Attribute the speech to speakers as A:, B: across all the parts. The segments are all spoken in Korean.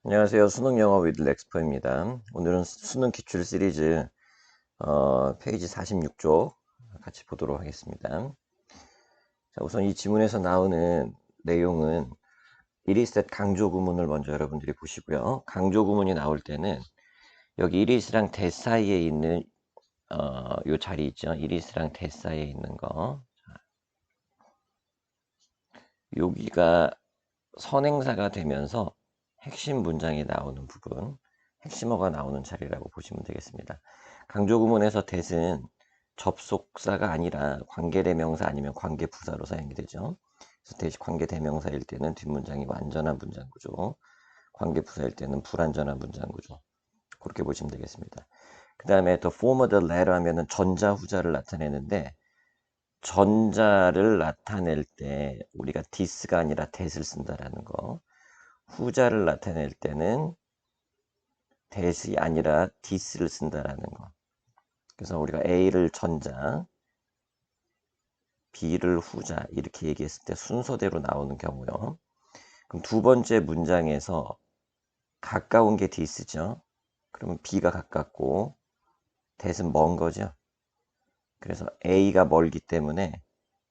A: 안녕하세요. 수능 영어 with 렉스퍼입니다. 오늘은 수능 기출 시리즈 페이지 46쪽 같이 보도록 하겠습니다. 자, 우선 이 지문에서 나오는 내용은 it is that 강조 구문을 먼저 여러분들이 보시고요. 강조 구문이 나올 때는 여기 it is랑 that 사이에 있는 요 자리 있죠. it is랑 that 사이에 있는 거. 여기가 선행사가 되면서 핵심 문장이 나오는 부분, 핵심어가 나오는 자리라고 보시면 되겠습니다. 강조구문에서 that은 접속사가 아니라 관계대명사 아니면 관계부사로 사용이 되죠. 그래서 that이 관계대명사일 때는 뒷문장이 완전한 문장 구조, 관계부사일 때는 불완전한 문장 구조. 그렇게 보시면 되겠습니다. 그 다음에 the former the latter 하면은 전자 후자를 나타내는데 전자를 나타낼 때 우리가 this가 아니라 that을 쓴다라는 거. 후자를 나타낼 때는 that이 아니라 this를 쓴다라는 거. 그래서 우리가 A를 전자, B를 후자 이렇게 얘기했을 때 순서대로 나오는 경우요. 그럼 두 번째 문장에서 가까운 게 this죠. 그러면 B가 가깝고 that은 먼 거죠. 그래서 A가 멀기 때문에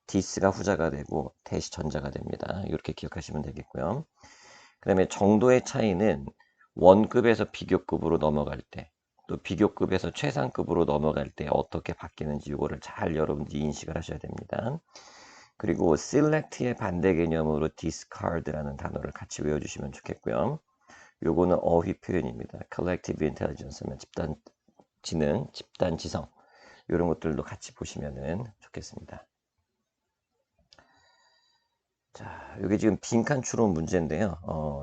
A: this가 후자가 되고 that이 전자가 됩니다. 이렇게 기억하시면 되겠고요. 그 다음에 정도의 차이는 원급에서 비교급으로 넘어갈 때, 또 비교급에서 최상급으로 넘어갈 때 어떻게 바뀌는지 이거를 잘 여러분들이 인식을 하셔야 됩니다. 그리고 select의 반대 개념으로 discard라는 단어를 같이 외워주시면 좋겠고요. 요거는 어휘 표현입니다. collective intelligence면 집단 지능, 집단 지성 이런 것들도 같이 보시면 좋겠습니다. 자, 이게 지금 빈칸 추론 문제인데요.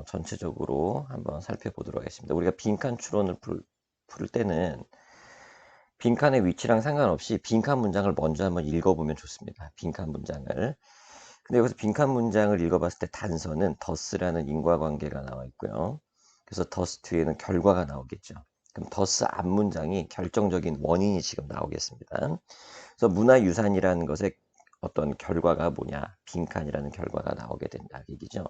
A: 전체적으로 한번 살펴보도록 하겠습니다. 우리가 빈칸 추론을 풀 때는 빈칸의 위치랑 상관없이 빈칸 문장을 먼저 한번 읽어보면 좋습니다. 빈칸 문장을. 근데 여기서 빈칸 문장을 읽어봤을 때 단서는 더스라는 인과관계가 나와 있고요. 그래서 더스 뒤에는 결과가 나오겠죠. 그럼 더스 앞 문장이 결정적인 원인이 지금 나오겠습니다. 그래서 문화유산이라는 것의 어떤 결과가 뭐냐, 빈칸이라는 결과가 나오게 된다 얘기죠.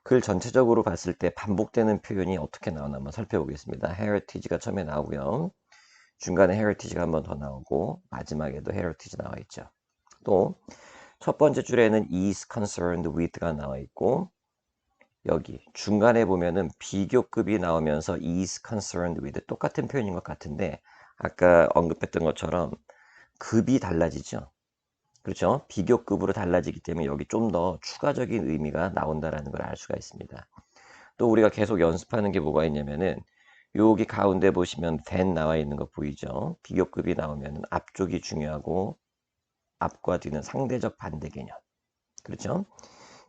A: 글 전체적으로 봤을 때 반복되는 표현이 어떻게 나오나 한번 살펴보겠습니다. heritage가 처음에 나오고요. 중간에 heritage가 한 번 더 나오고 마지막에도 heritage 나와 있죠. 또 첫 번째 줄에는 is concerned with가 나와 있고 여기 중간에 보면은 비교급이 나오면서 is concerned with 똑같은 표현인 것 같은데 아까 언급했던 것처럼 급이 달라지죠. 그렇죠? 비교급으로 달라지기 때문에 여기 좀 더 추가적인 의미가 나온다라는 걸 알 수가 있습니다. 또 우리가 계속 연습하는 게 뭐가 있냐면은 여기 가운데 보시면 than 나와 있는 거 보이죠? 비교급이 나오면 앞쪽이 중요하고 앞과 뒤는 상대적 반대 개념. 그렇죠?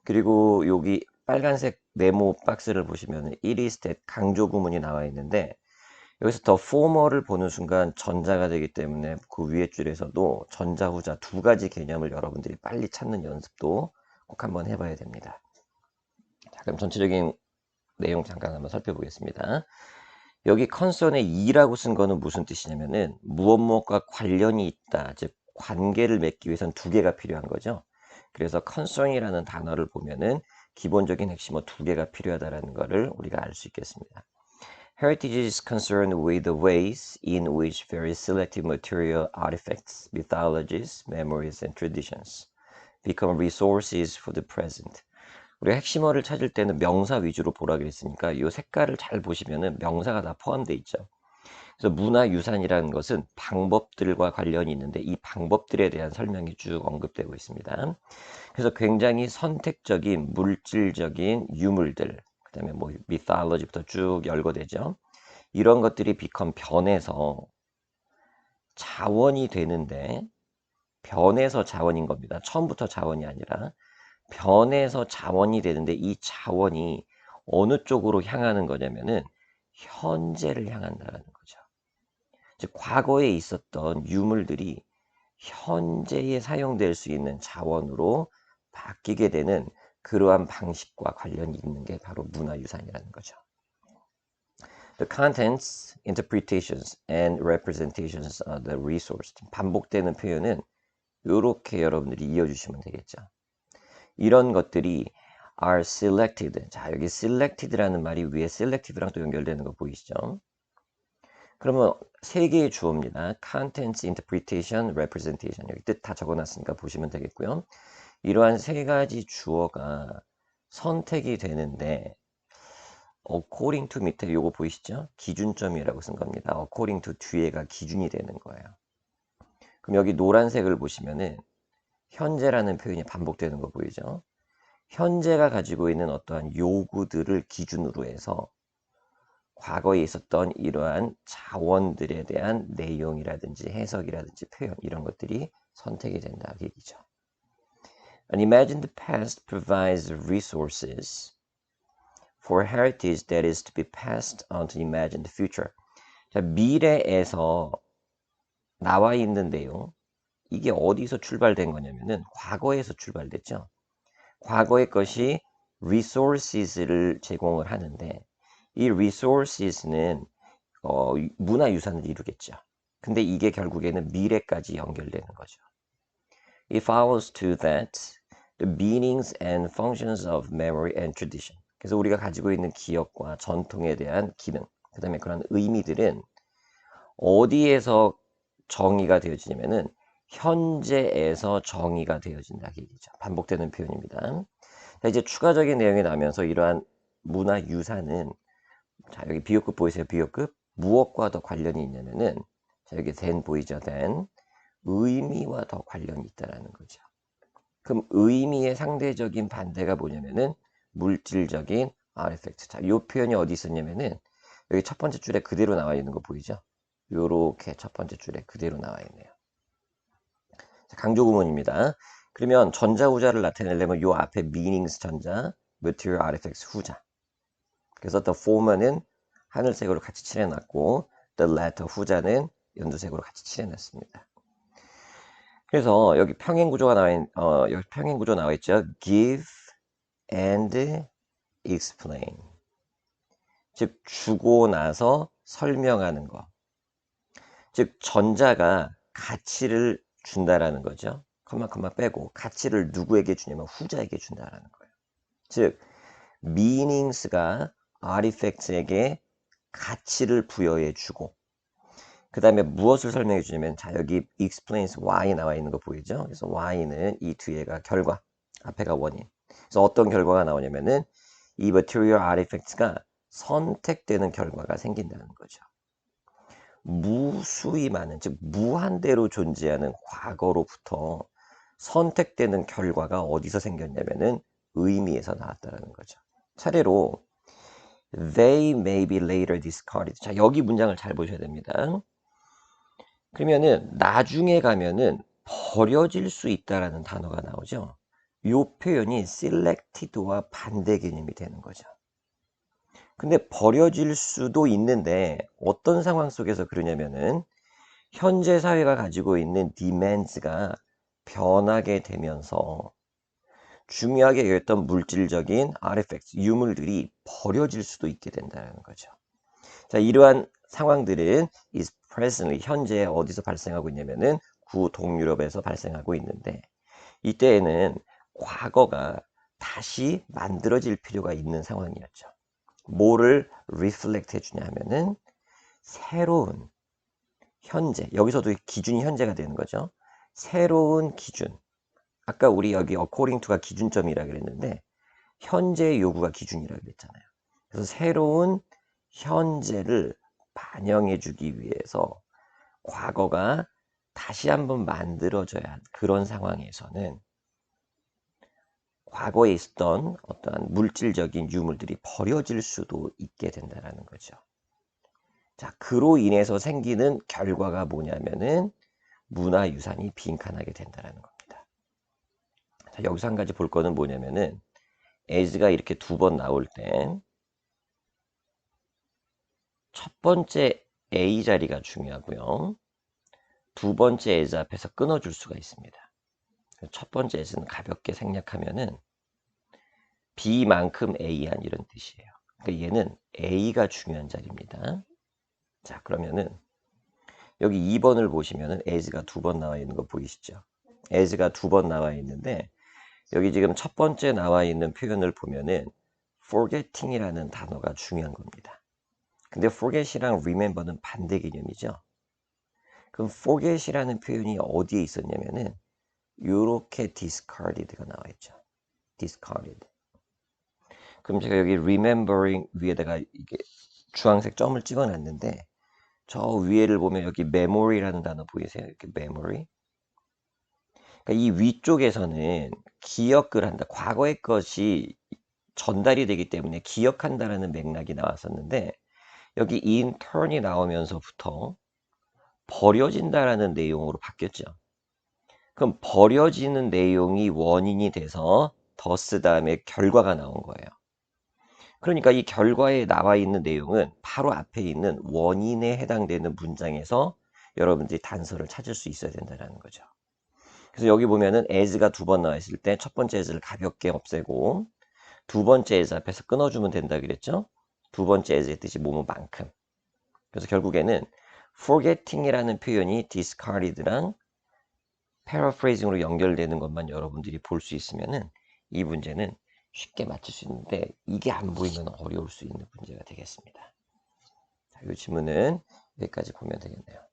A: 그리고 여기 빨간색 네모 박스를 보시면 it is that 강조 구문이 나와 있는데 여기서 더 former를 보는 순간 전자가 되기 때문에 그 위에 줄에서도 전자, 후자 두 가지 개념을 여러분들이 빨리 찾는 연습도 꼭 한번 해봐야 됩니다. 자, 그럼 전체적인 내용 잠깐 한번 살펴보겠습니다. 여기 concern에 이라고 쓴 거는 무슨 뜻이냐면은 무엇과 관련이 있다, 즉 관계를 맺기 위해서는 두 개가 필요한 거죠. 그래서 concern이라는 단어를 보면은 기본적인 핵심어 두 개가 필요하다라는 것을 우리가 알 수 있겠습니다. Heritage is concerned with the ways in which very selective material artifacts, mythologies, memories, and traditions become resources for the present. 우리가 핵심어를 찾을 때는 명사 위주로 보라고 했으니까 이 색깔을 잘 보시면은 명사가 다 포함되어 있죠. 그래서 문화유산이라는 것은 방법들과 관련이 있는데 이 방법들에 대한 설명이 쭉 언급되고 있습니다. 그래서 굉장히 선택적인 물질적인 유물들, 그 다음에 뭐 mythology부터 쭉 열거되죠. 이런 것들이 become 변해서 자원이 되는데 변해서 자원인 겁니다. 처음부터 자원이 아니라 변해서 자원이 되는데 이 자원이 어느 쪽으로 향하는 거냐면은 현재를 향한다는 거죠. 즉 과거에 있었던 유물들이 현재에 사용될 수 있는 자원으로 바뀌게 되는 그러한 방식과 관련이 있는 게 바로 문화유산이라는 거죠. The contents, interpretations, and representations of the resource. 반복되는 표현은 이렇게 여러분들이 이어주시면 되겠죠. 이런 것들이 are selected. 자, 여기 selected라는 말이 위에 selective랑 또 연결되는 거 보이시죠? 그러면 세 개의 주어입니다. contents, interpretation, representation. 여기 뜻 다 적어놨으니까 보시면 되겠고요. 이러한 세 가지 주어가 선택이 되는데 according to 밑에 요거 보이시죠? 기준점이라고 쓴 겁니다. according to 뒤에가 기준이 되는 거예요. 그럼 여기 노란색을 보시면은 현재라는 표현이 반복되는 거 보이죠? 현재가 가지고 있는 어떠한 요구들을 기준으로 해서 과거에 있었던 이러한 자원들에 대한 내용이라든지 해석이라든지 표현 이런 것들이 선택이 된다 그 얘기죠. An imagined past provides resources for heritage that is to be passed on to imagined future. 자, 미래에서 나와 있는 내용 이게 어디서 출발된 거냐면은 과거에서 출발됐죠. 과거의 것이 resources를 제공을 하는데 이 resources는 문화유산을 이루겠죠. 근데 이게 결국에는 미래까지 연결되는 거죠. It follows to that the meanings and functions of memory and tradition. 그래서 우리가 가지고 있는 기억과 전통에 대한 기능, 그 다음에 그런 의미들은 어디에서 정의가 되어지냐면은 현재에서 정의가 되어진다 그 얘기죠. 반복되는 표현입니다. 자, 이제 추가적인 내용이 나오면서 이러한 문화유산은 자, 여기 비교급 보이세요? 비교급 무엇과 더 관련이 있냐면은 자, 여기 than 보이죠? than 의미와 더 관련이 있다라는 거죠. 그럼 의미의 상대적인 반대가 뭐냐면은 물질적인 artifact. 자, 이 표현이 어디 있었냐면은 여기 첫 번째 줄에 그대로 나와 있는 거 보이죠? 요렇게 첫 번째 줄에 그대로 나와 있네요. 자, 강조 구문입니다. 그러면 전자 후자를 나타내려면 요 앞에 meanings 전자, material artifacts 후자. 그래서 the former는 하늘색으로 같이 칠해놨고 the latter 후자는 연두색으로 같이 칠해놨습니다. 그래서 여기 평행 구조가 여기 평행 구조 나와 있죠. give and explain. 즉 주고 나서 설명하는 거. 즉 전자가 가치를 준다라는 거죠. 컴마 빼고 가치를 누구에게 주냐면 후자에게 준다라는 거예요. 즉 meanings가 artifacts에게 가치를 부여해 주고 그 다음에 무엇을 설명해 주냐면 자 여기 explains why 나와 있는 거 보이죠? 그래서 why는 이 뒤에가 결과, 앞에가 원인. 그래서 어떤 결과가 나오냐면은 이 material artifacts가 선택되는 결과가 생긴다는 거죠. 무수히 많은, 즉 무한대로 존재하는 과거로부터 선택되는 결과가 어디서 생겼냐면은 의미에서 나왔다는 거죠. 차례로 they may be later discarded. 자, 여기 문장을 잘 보셔야 됩니다. 그러면은 나중에 가면은 버려질 수 있다라는 단어가 나오죠. 이 표현이 selected와 반대 개념이 되는 거죠. 근데 버려질 수도 있는데 어떤 상황 속에서 그러냐면은 현재 사회가 가지고 있는 demands가 변하게 되면서 중요하게 여겼던 물질적인 artifacts, 유물들이 버려질 수도 있게 된다는 거죠. 자, 이러한 상황들은 is presently, 현재 어디서 발생하고 있냐면은 구동유럽에서 발생하고 있는데 이때에는 과거가 다시 만들어질 필요가 있는 상황이었죠. 뭐를 reflect 해주냐 하면은 새로운 현재, 여기서도 기준이 현재가 되는 거죠. 새로운 기준. 아까 우리 여기 according to가 기준점이라 그랬는데 현재의 요구가 기준이라 그랬잖아요. 그래서 새로운 현재를 반영해 주기 위해서 과거가 다시 한번 만들어져야 한 그런 상황에서는 과거에 있었던 어떠한 물질적인 유물들이 버려질 수도 있게 된다는 거죠. 자, 그로 인해서 생기는 결과가 뭐냐면은 문화유산이 빈칸하게 된다는 겁니다. 자, 여기서 한 가지 볼 거는 뭐냐면은 as가 이렇게 두 번 나올 때 첫 번째 A 자리가 중요하고요. 두 번째 as 앞에서 끊어줄 수가 있습니다. 첫 번째 as는 가볍게 생략하면은 B만큼 A한 이런 뜻이에요. 그러니까 얘는 A가 중요한 자리입니다. 자, 그러면은 여기 2번을 보시면은 as가 두 번 나와 있는 거 보이시죠? as가 두 번 나와 있는데 여기 지금 첫 번째 나와 있는 표현을 보면은 forgetting이라는 단어가 중요한 겁니다. 근데 forget이랑 remember는 반대 개념이죠. 그럼 forget이라는 표현이 어디에 있었냐면은 요렇게 discarded가 나와 있죠. discarded. 그럼 제가 여기 remembering 위에다가 이게 주황색 점을 찍어 놨는데 저 위에를 보면 여기 memory라는 단어 보이세요? 이렇게 memory. 그러니까 이 위쪽에서는 기억을 한다. 과거의 것이 전달이 되기 때문에 기억한다라는 맥락이 나왔었는데 여기 in turn이 나오면서부터 버려진다라는 내용으로 바뀌었죠. 그럼 버려지는 내용이 원인이 돼서 더스 다음에 결과가 나온 거예요. 그러니까 이 결과에 나와 있는 내용은 바로 앞에 있는 원인에 해당되는 문장에서 여러분들이 단서를 찾을 수 있어야 된다는 거죠. 그래서 여기 보면은 as가 두 번 나와 있을 때 첫 번째 as를 가볍게 없애고 두 번째 as 앞에서 끊어주면 된다 그랬죠. 두 번째 as의 뜻이 뭐뭐만큼. 그래서 결국에는 forgetting이라는 표현이 discarded랑 paraphrasing으로 연결되는 것만 여러분들이 볼 수 있으면은 이 문제는 쉽게 맞출 수 있는데 이게 안 보이면 어려울 수 있는 문제가 되겠습니다. 자, 이 질문은 여기까지 보면 되겠네요.